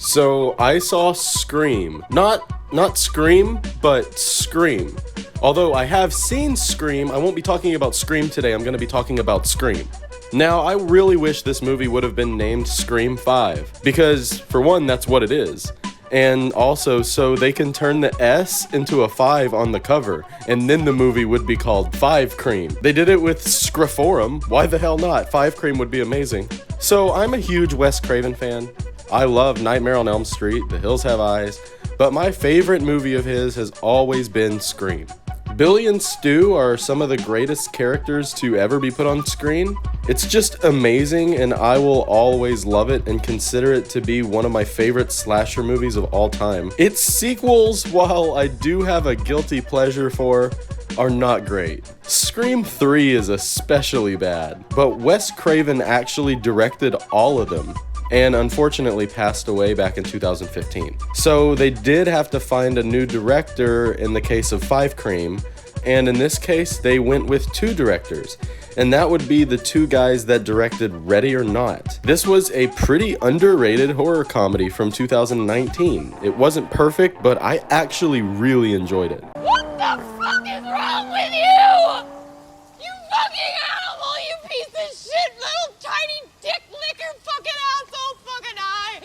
So I saw Scream. Not Scream, but Scream. Although I have seen Scream, I won't be talking about Scream today, I'm going to be talking about Scream. Now, I really wish this movie would have been named Scream 5, because, for one, that's what it is. And also, so they can turn the S into a 5 on the cover, and then the movie would be called 5 Cream. They did it with Scriforum, why the hell not? 5 Cream would be amazing. So, I'm a huge Wes Craven fan. I love Nightmare on Elm Street, The Hills Have Eyes, but my favorite movie of his has always been Scream. Billy and Stu are some of the greatest characters to ever be put on screen. It's just amazing, and I will always love it and consider it to be one of my favorite slasher movies of all time. Its sequels, while I do have a guilty pleasure for, are not great. Scream 3 is especially bad, but Wes Craven actually directed all of them, and unfortunately passed away back in 2015. So they did have to find a new director in the case of 5 Cream, and in this case they went with 2 directors, and that would be the 2 guys that directed Ready or Not. This was a pretty underrated horror comedy from 2019. It wasn't perfect, but I actually really enjoyed it. What the fuck is wrong with you? You fucking animal, you piece of shit, little tiny dick licker fucking asshole fucking eye.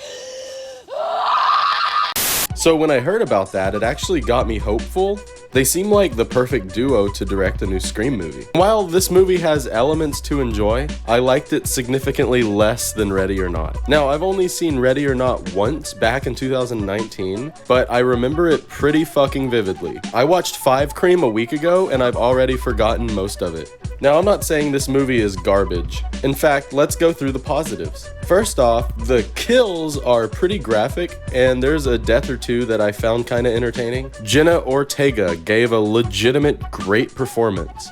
So when I heard about that, it actually got me hopeful. They seem like the perfect duo to direct a new Scream movie. While this movie has elements to enjoy, I liked it significantly less than Ready or Not. Now, I've only seen Ready or Not once back in 2019, but I remember it pretty fucking vividly. I watched 5 Cream a week ago, and I've already forgotten most of it. Now, I'm not saying this movie is garbage. In fact, let's go through the positives. First off, the kills are pretty graphic, and there's a death or two that I found kinda entertaining. Jenna Ortega gave a legitimate great performance.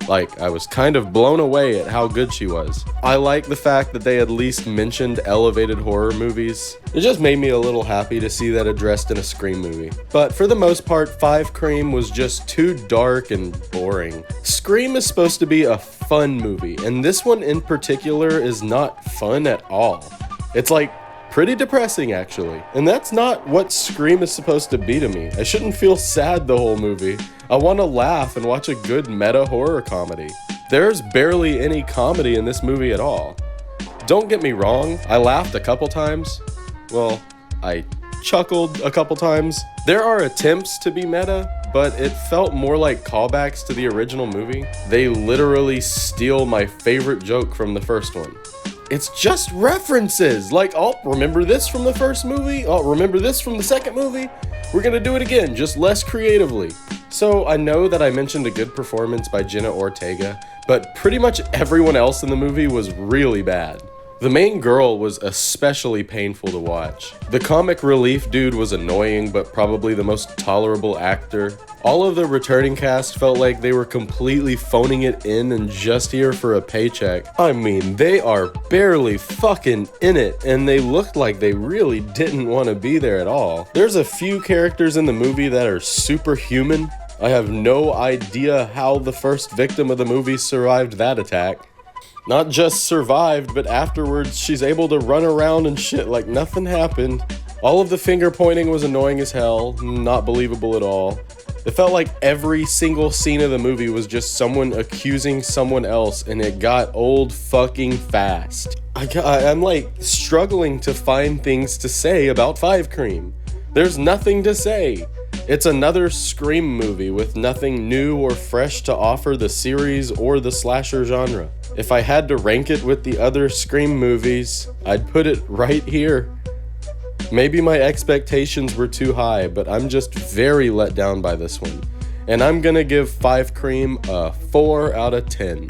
Like, I was kind of blown away at how good she was. I like the fact that they at least mentioned elevated horror movies. It just made me a little happy to see that addressed in a Scream movie. But for the most part, 5 Cream was just too dark and boring. Scream is supposed to be a fun movie, and this one in particular is not fun at all. It's like pretty depressing, actually. And that's not what Scream is supposed to be to me. I shouldn't feel sad the whole movie. I want to laugh and watch a good meta horror comedy. There's barely any comedy in this movie at all. Don't get me wrong, I laughed a couple times. Well, I chuckled a couple times. There are attempts to be meta, but it felt more like callbacks to the original movie. They literally steal my favorite joke from the first one. It's just references, like, oh, remember this from the first movie? Oh, remember this from the second movie? We're gonna do it again, just less creatively. So I know that I mentioned a good performance by Jenna Ortega, but pretty much everyone else in the movie was really bad. The main girl was especially painful to watch. The comic relief dude was annoying, but probably the most tolerable actor. All of the returning cast felt like they were completely phoning it in and just here for a paycheck. I mean, they are barely fucking in it, and they looked like they really didn't want to be there at all. There's a few characters in the movie that are superhuman. I have no idea how the first victim of the movie survived that attack. Not just survived, but afterwards she's able to run around and shit like nothing happened. All of the finger pointing was annoying as hell, not believable at all. It felt like every single scene of the movie was just someone accusing someone else, and it got old fucking fast. I'm like struggling to find things to say about 5 Cream. There's nothing to say. It's another Scream movie with nothing new or fresh to offer the series or the slasher genre. If I had to rank it with the other Scream movies, I'd put it right here. Maybe my expectations were too high, but I'm just very let down by this one. And I'm gonna give 5 Cream a 4 out of 10.